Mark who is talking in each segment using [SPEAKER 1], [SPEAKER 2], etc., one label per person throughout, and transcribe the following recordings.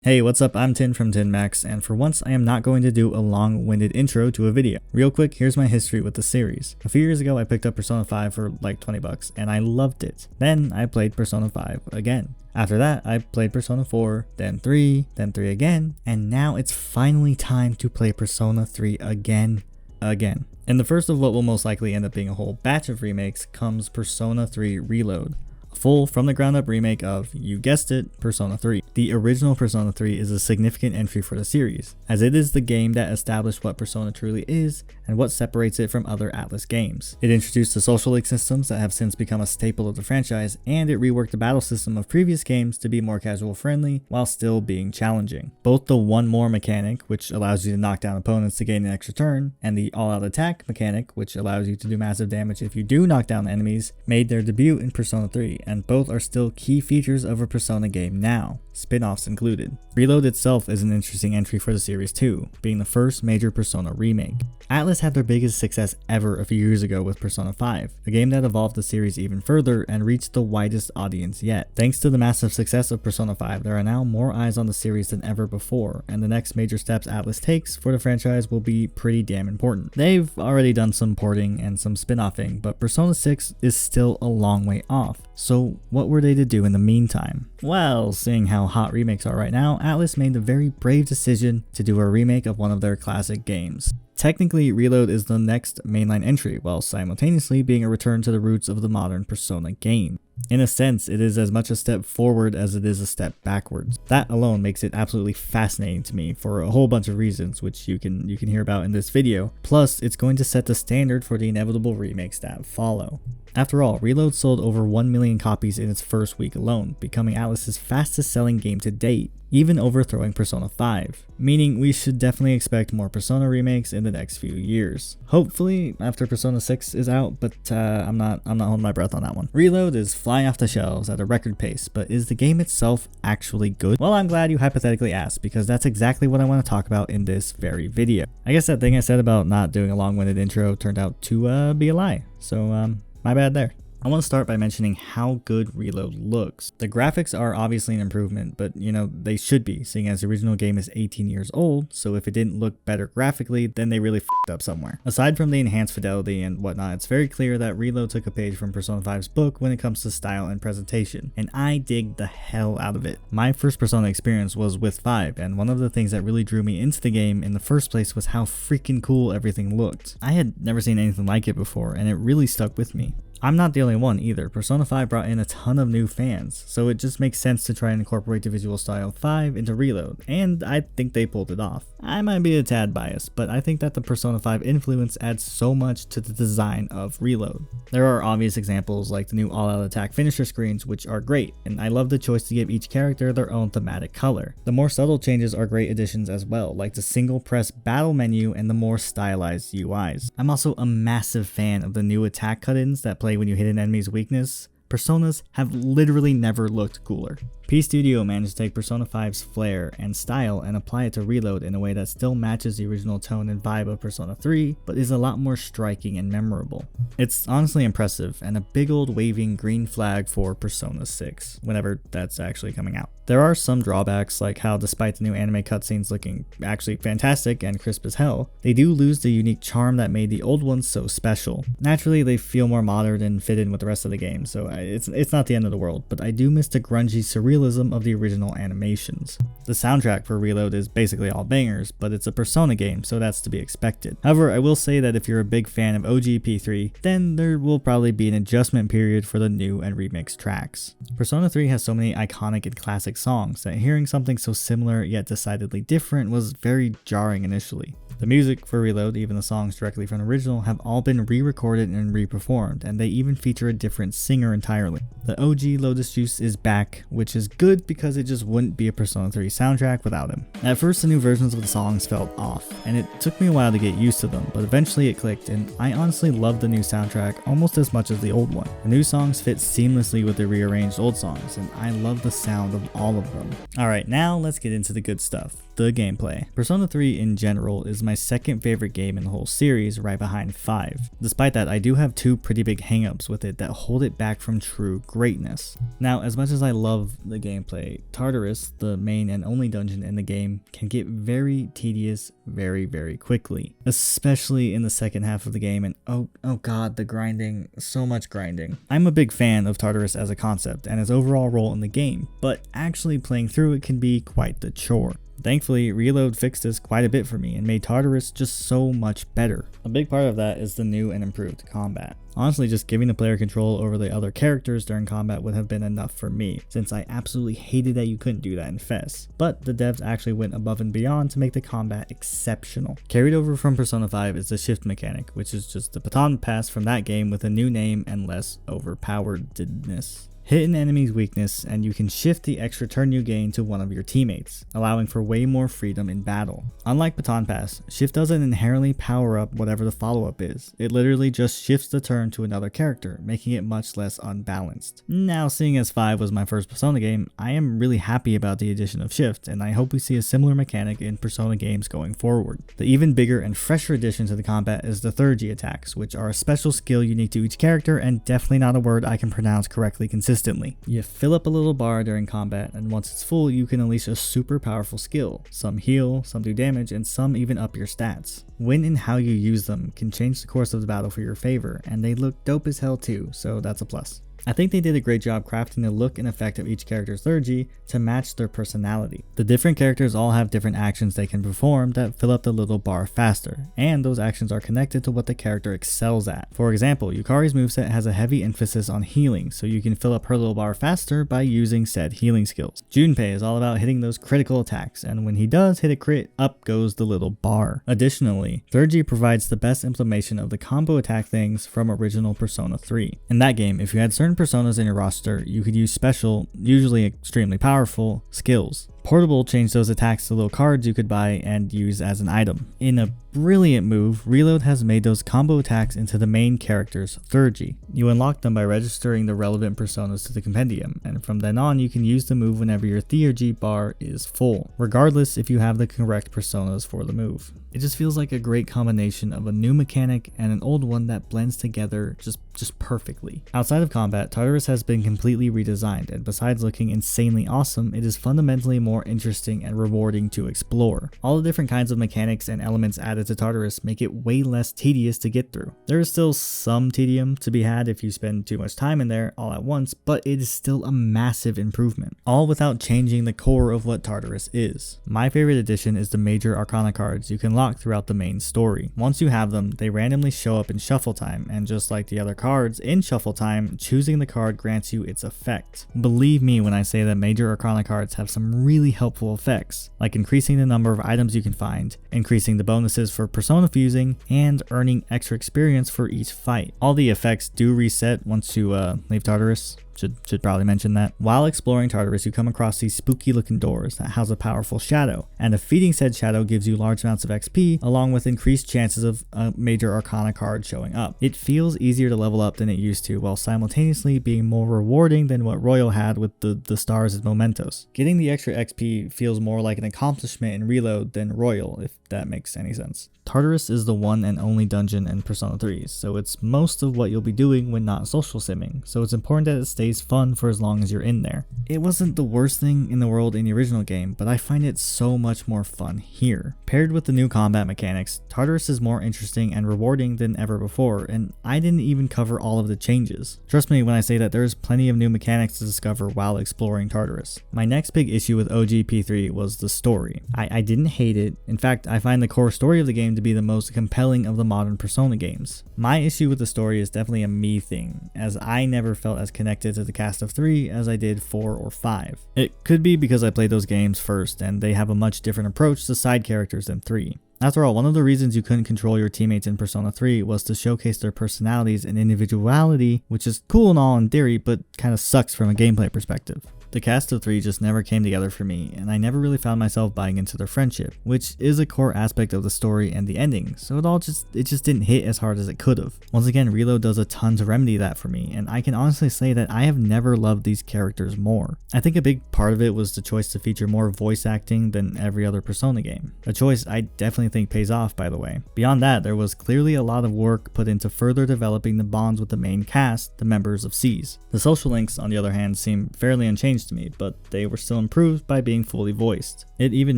[SPEAKER 1] Hey, what's up? I'm Tin from Maxx, and for once I am not going to do a long-winded intro to a video. Real quick, here's my history with the series. A few years ago I picked up Persona 5 for like 20 bucks, and I loved it. Then I played Persona 5 again. After that, I played Persona 4, then 3 again, and now it's finally time to play Persona 3 again. In the first of what will most likely end up being a whole batch of remakes comes Persona 3 Reload. A full from the ground up remake of, you guessed it, Persona 3. The original Persona 3 is a significant entry for the series, as it is the game that established what Persona truly is and what separates it from other Atlus games. It introduced the social link systems that have since become a staple of the franchise, and it reworked the battle system of previous games to be more casual friendly while still being challenging. Both the one more mechanic, which allows you to knock down opponents to gain an extra turn, and the all out attack mechanic, which allows you to do massive damage if you do knock down enemies, made their debut in Persona 3, and both are still key features of a Persona game now, spin-offs included. Reload itself is an interesting entry for the series too, being the first major Persona remake. Atlus had their biggest success ever a few years ago with Persona 5, a game that evolved the series even further and reached the widest audience yet. Thanks to the massive success of Persona 5, there are now more eyes on the series than ever before, and the next major steps Atlus takes for the franchise will be pretty damn important. They've already done some porting and some spin-offing, but Persona 6 is still a long way off. So what were they to do in the meantime? Well, seeing how hot remakes are right now, Atlus made the very brave decision to do a remake of one of their classic games. Technically, Reload is the next mainline entry, while simultaneously being a return to the roots of the modern Persona game. In a sense, it is as much a step forward as it is a step backwards. That alone makes it absolutely fascinating to me for a whole bunch of reasons, which you can hear about in this video. Plus, it's going to set the standard for the inevitable remakes that follow. After all, Reload sold over 1 million copies in its first week alone, becoming Atlus's fastest selling game to date, even overthrowing Persona 5, meaning we should definitely expect more Persona remakes in the next few years. Hopefully after Persona 6 is out, but I'm not holding my breath on that one. Reload is flying off the shelves at a record pace, but is the game itself actually good? Well, I'm glad you hypothetically asked, because that's exactly what I want to talk about in this very video. I guess that thing I said about not doing a long-winded intro turned out to be a lie, so my bad there. I want to start by mentioning how good Reload looks. The graphics are obviously an improvement, but they should be, seeing as the original game is 18 years old, so if it didn't look better graphically, then they really f***ed up somewhere. Aside from the enhanced fidelity and whatnot, it's very clear that Reload took a page from Persona 5's book when it comes to style and presentation, and I dig the hell out of it. My first Persona experience was with 5, and one of the things that really drew me into the game in the first place was how freaking cool everything looked. I had never seen anything like it before, and it really stuck with me. I'm not the only one either. Persona 5 brought in a ton of new fans, so it just makes sense to try and incorporate the visual style of 5 into Reload, and I think they pulled it off. I might be a tad biased, but I think that the Persona 5 influence adds so much to the design of Reload. There are obvious examples like the new all-out attack finisher screens, which are great, and I love the choice to give each character their own thematic color. The more subtle changes are great additions as well, like the single press battle menu and the more stylized UIs. I'm also a massive fan of the new attack cut-ins that play when you hit an enemy's weakness. Personas have literally never looked cooler. P Studio managed to take Persona 5's flair and style and apply it to Reload in a way that still matches the original tone and vibe of Persona 3, but is a lot more striking and memorable. It's honestly impressive, and a big old waving green flag for Persona 6, whenever that's actually coming out. There are some drawbacks, like how despite the new anime cutscenes looking actually fantastic and crisp as hell, they do lose the unique charm that made the old ones so special. Naturally, they feel more modern and fit in with the rest of the game, so it's not the end of the world, but I do miss the grungy surrealism of the original animations. The soundtrack for Reload is basically all bangers, but it's a Persona game, so that's to be expected. However, I will say that if you're a big fan of OG P3, then there will probably be an adjustment period for the new and remixed tracks. Persona 3 has so many iconic and classic songs that hearing something so similar yet decidedly different was very jarring initially. The music for Reload, even the songs directly from the original, have all been re-recorded and re-performed, and they even feature a different singer entirely. The OG Lotus Juice is back, which is good because it just wouldn't be a Persona 3 soundtrack without him. At first, the new versions of the songs felt off, and it took me a while to get used to them, but eventually it clicked, and I honestly love the new soundtrack almost as much as the old one. The new songs fit seamlessly with the rearranged old songs, and I love the sound of all of them. Alright, now let's get into the good stuff. The gameplay. Persona 3 in general is my second favorite game in the whole series, right behind 5. Despite that, I do have two pretty big hangups with it that hold it back from true greatness. Now, as much as I love the the gameplay, Tartarus, the main and only dungeon in the game, can get very tedious very quickly, especially in the second half of the game, and oh god, the grinding, so much grinding. I'm a big fan of Tartarus as a concept and its overall role in the game, but actually playing through it can be quite the chore. Thankfully, Reload fixed this quite a bit for me and made Tartarus just so much better. A big part of that is the new and improved combat. Honestly, just giving the player control over the other characters during combat would have been enough for me, since I absolutely hated that you couldn't do that in FES. But the devs actually went above and beyond to make the combat exceptional. Carried over from Persona 5 is the shift mechanic, which is just the baton pass from that game with a new name and less overpoweredness. Hit an enemy's weakness and you can shift the extra turn you gain to one of your teammates, allowing for way more freedom in battle. Unlike Baton Pass, shift doesn't inherently power up whatever the follow-up is. It literally just shifts the turn to another character, making it much less unbalanced. Now, seeing as 5 was my first Persona game, I am really happy about the addition of shift, and I hope we see a similar mechanic in Persona games going forward. The even bigger and fresher addition to the combat is the third G attacks, which are a special skill unique to each character and definitely not a word I can pronounce correctly consistently. You fill up a little bar during combat, and once it's full, you can unleash a super powerful skill. Some heal, some do damage, and some even up your stats. When and how you use them can change the course of the battle for your favor, and they look dope as hell too, so that's a plus. I think they did a great job crafting the look and effect of each character's third G to match their personality. The different characters all have different actions they can perform that fill up the little bar faster, and those actions are connected to what the character excels at. For example, Yukari's moveset has a heavy emphasis on healing, so you can fill up her little bar faster by using said healing skills. Junpei is all about hitting those critical attacks, and when he does hit a crit, up goes the little bar. Additionally, 3rd G provides the best implementation of the combo attack things from original Persona 3. In that game, if you had certain personas in your roster, you could use special, usually extremely powerful, skills. Portable changed those attacks to little cards you could buy and use as an item. In a brilliant move, Reload has made those combo attacks into the main character's 3rd G. You unlock them by registering the relevant personas to the compendium, and from then on you can use the move whenever your 3rd G bar is full, regardless if you have the correct personas for the move. It just feels like a great combination of a new mechanic and an old one that blends together just perfectly. Outside of combat, Tartarus has been completely redesigned, and besides looking insanely awesome, it is fundamentally more interesting and rewarding to explore. All the different kinds of mechanics and elements added to Tartarus make it way less tedious to get through. There is still some tedium to be had if you spend too much time in there all at once, but it is still a massive improvement, all without changing the core of what Tartarus is. My favorite addition is the major Arcana cards you can lock throughout the main story. Once you have them, they randomly show up in shuffle time, and just like the other cards in shuffle time, choosing the card grants you its effect. Believe me when I say that major Arcana cards have some really helpful effects, like increasing the number of items you can find, increasing the bonuses for persona fusing, and earning extra experience for each fight. All the effects do reset once you leave Tartarus. Should probably mention that. While exploring Tartarus, you come across these spooky looking doors that house a powerful shadow, and defeating said shadow gives you large amounts of XP along with increased chances of a major Arcana card showing up. It feels easier to level up than it used to, while simultaneously being more rewarding than what Royal had with the stars as mementos. Getting the extra XP feels more like an accomplishment in Reload than Royal, if that makes any sense. Tartarus is the one and only dungeon in Persona 3, so it's most of what you'll be doing when not social simming, so it's important that it stays fun for as long as you're in there. It wasn't the worst thing in the world in the original game, but I find it so much more fun here. Paired with the new combat mechanics, Tartarus is more interesting and rewarding than ever before, and I didn't even cover all of the changes. Trust me when I say that there's plenty of new mechanics to discover while exploring Tartarus. My next big issue with OG P3 was the story. I didn't hate it. In fact, I find the core story of the game to be the most compelling of the modern Persona games. My issue with the story is definitely a me thing, as I never felt as connected to the cast of 3 as I did 4 or 5. It could be because I played those games first and they have a much different approach to side characters than 3. After all, one of the reasons you couldn't control your teammates in Persona 3 was to showcase their personalities and individuality, which is cool and all in theory, but kind of sucks from a gameplay perspective. The cast of 3 just never came together for me, and I never really found myself buying into their friendship, which is a core aspect of the story and the ending, so it just didn't hit as hard as it could have. Once again, Reload does a ton to remedy that for me, and I can honestly say that I have never loved these characters more. I think a big part of it was the choice to feature more voice acting than every other Persona game, a choice I definitely think pays off, by the way. Beyond that, there was clearly a lot of work put into further developing the bonds with the main cast, the members of SEES. The social links, on the other hand, seem fairly unchanged strange to me, but they were still improved by being fully voiced. It even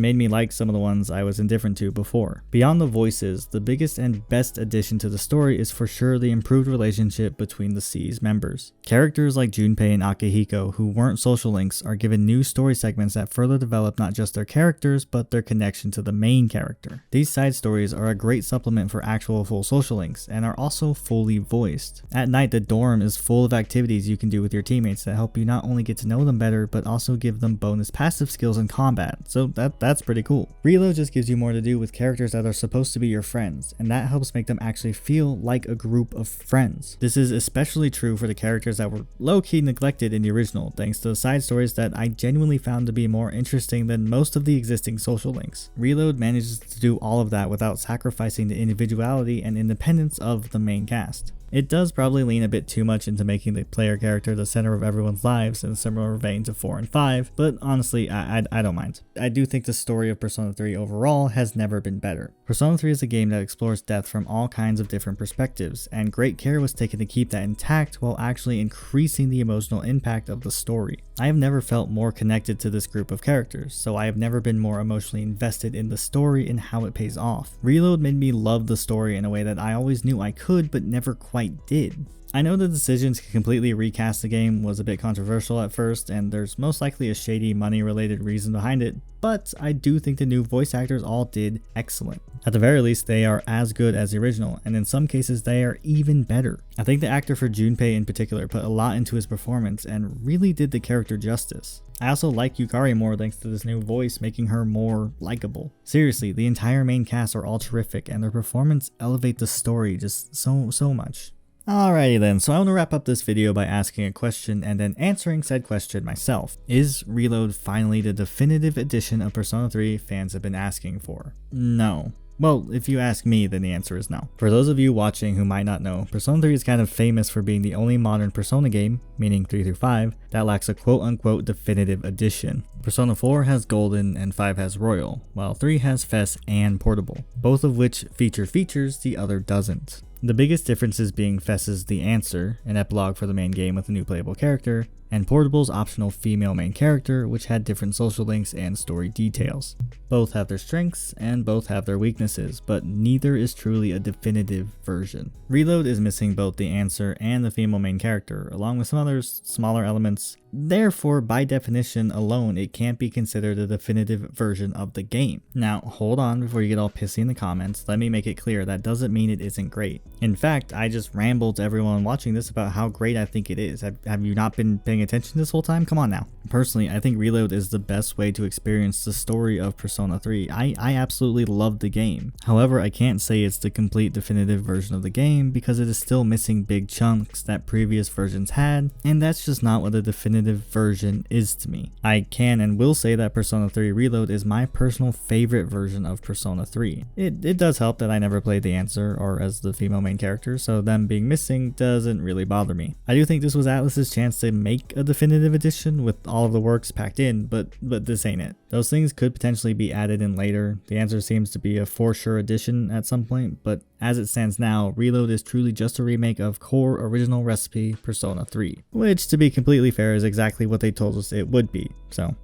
[SPEAKER 1] made me like some of the ones I was indifferent to before. Beyond the voices, the biggest and best addition to the story is for sure the improved relationship between the C's members. Characters like Junpei and Akihiko, who weren't social links, are given new story segments that further develop not just their characters, but their connection to the main character. These side stories are a great supplement for actual full social links, and are also fully voiced. At night, the dorm is full of activities you can do with your teammates that help you not only get to know them better, but also give them bonus passive skills in combat, so that's pretty cool. Reload just gives you more to do with characters that are supposed to be your friends, and that helps make them actually feel like a group of friends. This is especially true for the characters that were low-key neglected in the original, thanks to the side stories that I genuinely found to be more interesting than most of the existing social links. Reload manages to do all of that without sacrificing the individuality and independence of the main cast. It does probably lean a bit too much into making the player character the center of everyone's lives in a similar vein to 4 and 5, but honestly, I don't mind. I do think the story of Persona 3 overall has never been better. Persona 3 is a game that explores death from all kinds of different perspectives, and great care was taken to keep that intact while actually increasing the emotional impact of the story. I have never felt more connected to this group of characters, so I have never been more emotionally invested in the story and how it pays off. Reload made me love the story in a way that I always knew I could, but never quite did. I know the decision to completely recast the game was a bit controversial at first, and there's most likely a shady money-related reason behind it, but I do think the new voice actors all did excellent. At the very least, they are as good as the original, and in some cases they are even better. I think the actor for Junpei in particular put a lot into his performance and really did the character justice. I also like Yukari more thanks to this new voice making her more likable. Seriously, the entire main cast are all terrific, and their performance elevate the story just so much. Alrighty then, so I want to wrap up this video by asking a question and then answering said question myself. Is Reload finally the definitive edition of Persona 3 fans have been asking for? No. Well, if you ask me, then the answer is no. For those of you watching who might not know, Persona 3 is kind of famous for being the only modern Persona game, meaning 3 through 5, that lacks a quote-unquote definitive edition. Persona 4 has Golden and 5 has Royal, while 3 has FES and Portable, both of which feature features the other doesn't. The biggest differences being FES's The Answer, an epilogue for the main game with a new playable character, and Portable's optional female main character, which had different social links and story details. Both have their strengths and both have their weaknesses, but neither is truly a definitive version. Reload is missing both The Answer and the female main character, along with some other smaller elements. Therefore, by definition alone, it can't be considered a definitive version of the game. Now, hold on before you get all pissy in the comments. Let me make it clear that doesn't mean it isn't great. In fact, I just rambled to everyone watching this about how great I think it is. Have you not been paying attention this whole time? Come on now. Personally, I think Reload is the best way to experience the story of Persona 3. I absolutely love the game. However, I can't say it's the complete definitive version of the game because it is still missing big chunks that previous versions had, and that's just not what the definitive version is to me. I can and will say that Persona 3 Reload is my personal favorite version of Persona 3. It does help that I never played The Answer or as the female main character, so them being missing doesn't really bother me. I do think this was Atlus's chance to make a definitive edition with all of the works packed in, but this ain't it. Those things could potentially be added in later. The Answer seems to be a for sure addition at some point, but as it stands now, Reload is truly just a remake of core original recipe Persona 3, which to be completely fair is exactly what they told us it would be. So,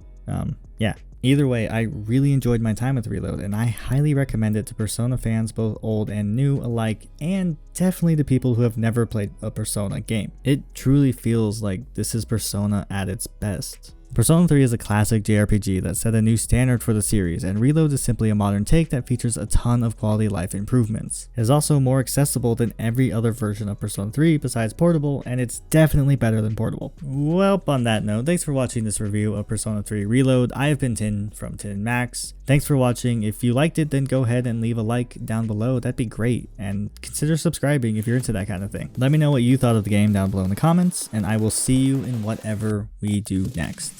[SPEAKER 1] yeah. Either way, I really enjoyed my time with Reload, and I highly recommend it to Persona fans both old and new alike, and definitely to people who have never played a Persona game. It truly feels like this is Persona at its best. Persona 3 is a classic JRPG that set a new standard for the series, and Reload is simply a modern take that features a ton of quality of life improvements. It is also more accessible than every other version of Persona 3 besides Portable, and it's definitely better than Portable. Well, on that note, thanks for watching this review of Persona 3 Reload. I have been Tin from Tin and Maxx. Thanks for watching. If you liked it, then go ahead and leave a like down below. That'd be great, and consider subscribing if you're into that kind of thing. Let me know what you thought of the game down below in the comments, and I will see you in whatever we do next.